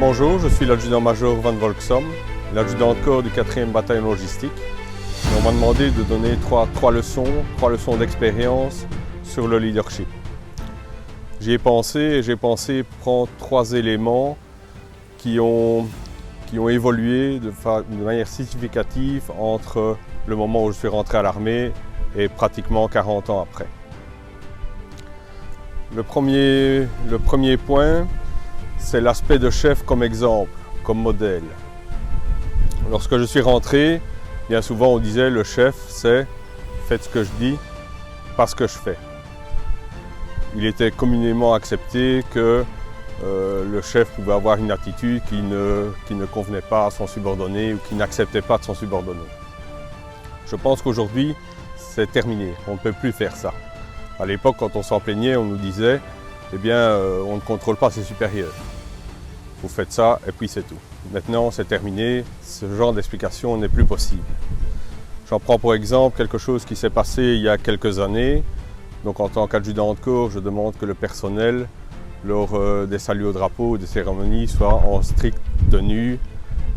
Bonjour, je suis l'adjudant-major Van Volksom, l'adjudant de corps du 4e bataillon logistique. Et on m'a demandé de donner trois leçons d'expérience sur le leadership. J'y ai pensé et j'ai pensé prendre 3 éléments qui ont évolué de manière significative entre le moment où je suis rentré à l'armée et pratiquement 40 ans après. Le premier point, c'est l'aspect de chef comme exemple, comme modèle. Lorsque je suis rentré, bien souvent on disait le chef c'est faites ce que je dis, pas ce que je fais. Il était communément accepté que le chef pouvait avoir une attitude qui ne convenait pas à son subordonné ou qui n'acceptait pas de son subordonné. Je pense qu'aujourd'hui, c'est terminé, on ne peut plus faire ça. À l'époque, quand on s'en plaignait, on nous disait eh bien, on ne contrôle pas ses supérieurs. Vous faites ça et puis c'est tout. Maintenant, c'est terminé, ce genre d'explication n'est plus possible. J'en prends pour exemple quelque chose qui s'est passé il y a quelques années. Donc en tant qu'adjudant de corps, je demande que le personnel, lors des saluts au drapeau ou des cérémonies, soit en stricte tenue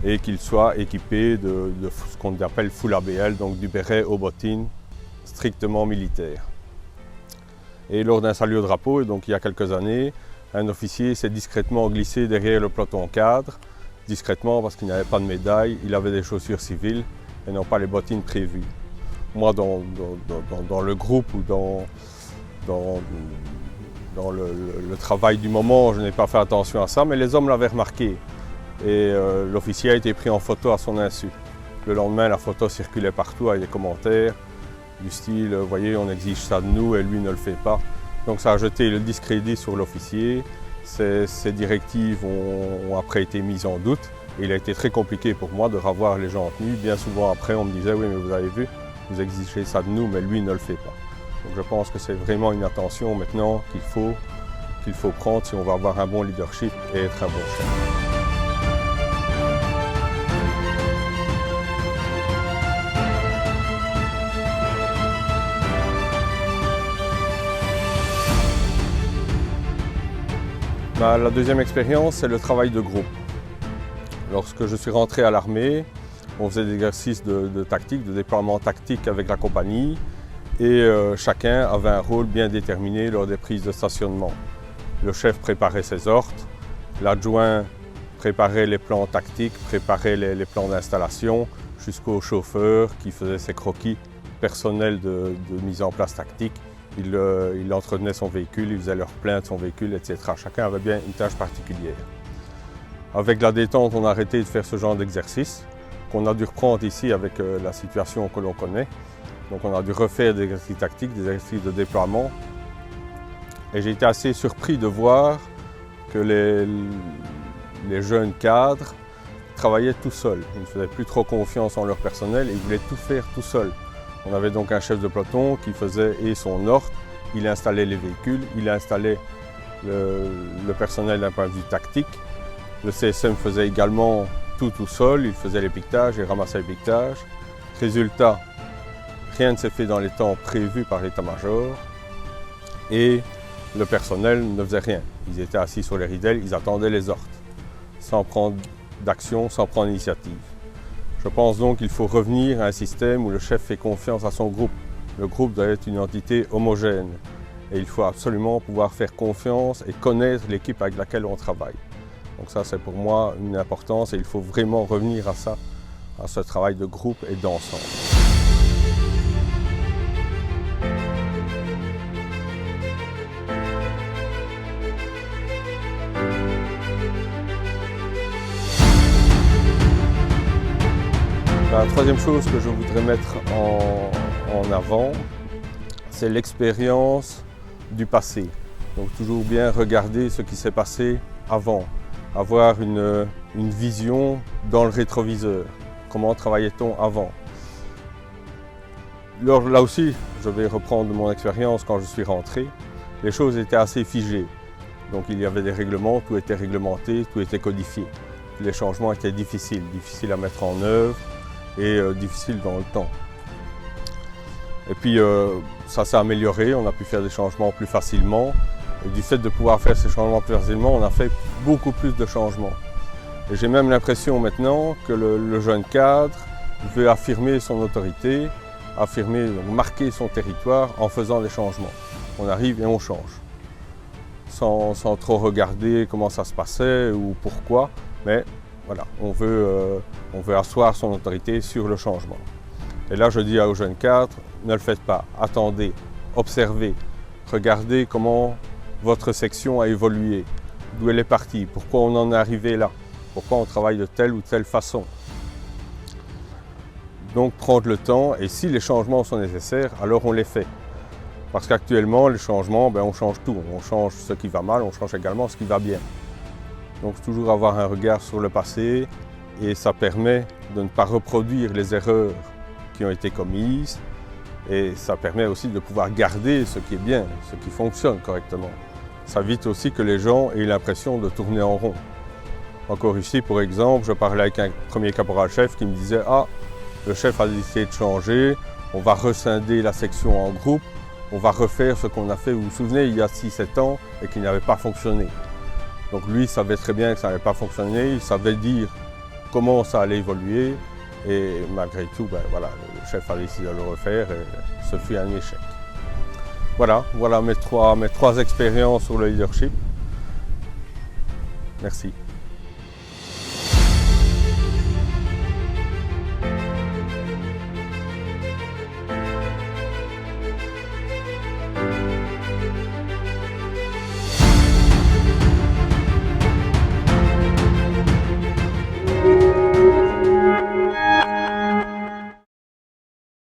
et qu'il soit équipé de ce qu'on appelle full ABL, donc du béret aux bottines, strictement militaire. Et lors d'un salut au drapeau, donc il y a quelques années, un officier s'est discrètement glissé derrière le peloton cadre, discrètement parce qu'il n'avait pas de médaille, il avait des chaussures civiles et non pas les bottines prévues. Moi, dans le groupe ou dans le travail du moment, je n'ai pas fait attention à ça, mais les hommes l'avaient remarqué. Et l'officier a été pris en photo à son insu. Le lendemain, la photo circulait partout avec des commentaires du style « voyez, on exige ça de nous et lui ne le fait pas ». Donc ça a jeté le discrédit sur l'officier. Ces directives ont après été mises en doute. Et il a été très compliqué pour moi de revoir les gens en tenue. Bien souvent après, on me disait « oui, mais vous avez vu, vous exigez ça de nous, mais lui ne le fait pas ». Donc je pense que c'est vraiment une attention maintenant qu'il faut prendre si on va avoir un bon leadership et être un bon chef. La deuxième expérience, c'est le travail de groupe. Lorsque je suis rentré à l'armée, on faisait des exercices de tactique, de déploiement tactique avec la compagnie et chacun avait un rôle bien déterminé lors des prises de stationnement. Le chef préparait ses ordres, l'adjoint préparait les plans tactiques, préparait les plans d'installation jusqu'au chauffeur qui faisait ses croquis personnels de mise en place tactique. Il entretenait son véhicule, il faisait leur plein de son véhicule, etc. Chacun avait bien une tâche particulière. Avec la détente, on a arrêté de faire ce genre d'exercice, qu'on a dû reprendre ici avec la situation que l'on connaît. Donc on a dû refaire des exercices tactiques, des exercices de déploiement. Et j'ai été assez surpris de voir que les jeunes cadres travaillaient tout seuls. Ils ne faisaient plus trop confiance en leur personnel et ils voulaient tout faire tout seuls. On avait donc un chef de peloton qui faisait son ordre, il installait les véhicules, il installait le personnel d'un point de vue tactique. Le CSM faisait également tout seul, il faisait l'épiquetage, il ramassait l'épiquetage. Résultat, rien ne s'est fait dans les temps prévus par l'état-major et le personnel ne faisait rien. Ils étaient assis sur les ridelles, ils attendaient les ordres, sans prendre d'action, sans prendre d'initiative. Je pense donc qu'il faut revenir à un système où le chef fait confiance à son groupe. Le groupe doit être une entité homogène et il faut absolument pouvoir faire confiance et connaître l'équipe avec laquelle on travaille. Donc ça, c'est pour moi une importance et il faut vraiment revenir à ça, à ce travail de groupe et d'ensemble. La troisième chose que je voudrais mettre en avant, c'est l'expérience du passé. Donc toujours bien regarder ce qui s'est passé avant, avoir une vision dans le rétroviseur. Comment travaillait-on avant? Alors, là aussi, je vais reprendre mon expérience quand je suis rentré. Les choses étaient assez figées. Donc il y avait des règlements, tout était réglementé, tout était codifié. Les changements étaient difficiles à mettre en œuvre et difficiles dans le temps. Et puis ça s'est amélioré, on a pu faire des changements plus facilement. Et du fait de pouvoir faire ces changements plus facilement, on a fait beaucoup plus de changements. Et j'ai même l'impression maintenant que le jeune cadre veut affirmer son autorité, marquer son territoire en faisant des changements. On arrive et on change, sans trop regarder comment ça se passait ou pourquoi, mais voilà, on veut asseoir son autorité sur le changement. Et là, je dis aux jeunes cadres, ne le faites pas, attendez, observez, regardez comment votre section a évolué, d'où elle est partie, pourquoi on en est arrivé là, pourquoi on travaille de telle ou telle façon. Donc prendre le temps, et si les changements sont nécessaires, alors on les fait. Parce qu'actuellement, les changements, on change tout. On change ce qui va mal, on change également ce qui va bien. Donc toujours avoir un regard sur le passé, et ça permet de ne pas reproduire les erreurs qui ont été commises, et ça permet aussi de pouvoir garder ce qui est bien, ce qui fonctionne correctement. Ça évite aussi que les gens aient l'impression de tourner en rond. Encore ici, pour exemple, je parlais avec un premier caporal-chef qui me disait « Ah, le chef a décidé de changer, on va rescinder la section en groupe, on va refaire ce qu'on a fait, vous vous souvenez, il y a 6-7 ans et qui n'avait pas fonctionné. » Donc lui, il savait très bien que ça n'avait pas fonctionné, il savait dire comment ça allait évoluer, et malgré tout, voilà, le chef a décidé de le refaire et ce fut un échec. Voilà mes trois expériences sur le leadership. Merci.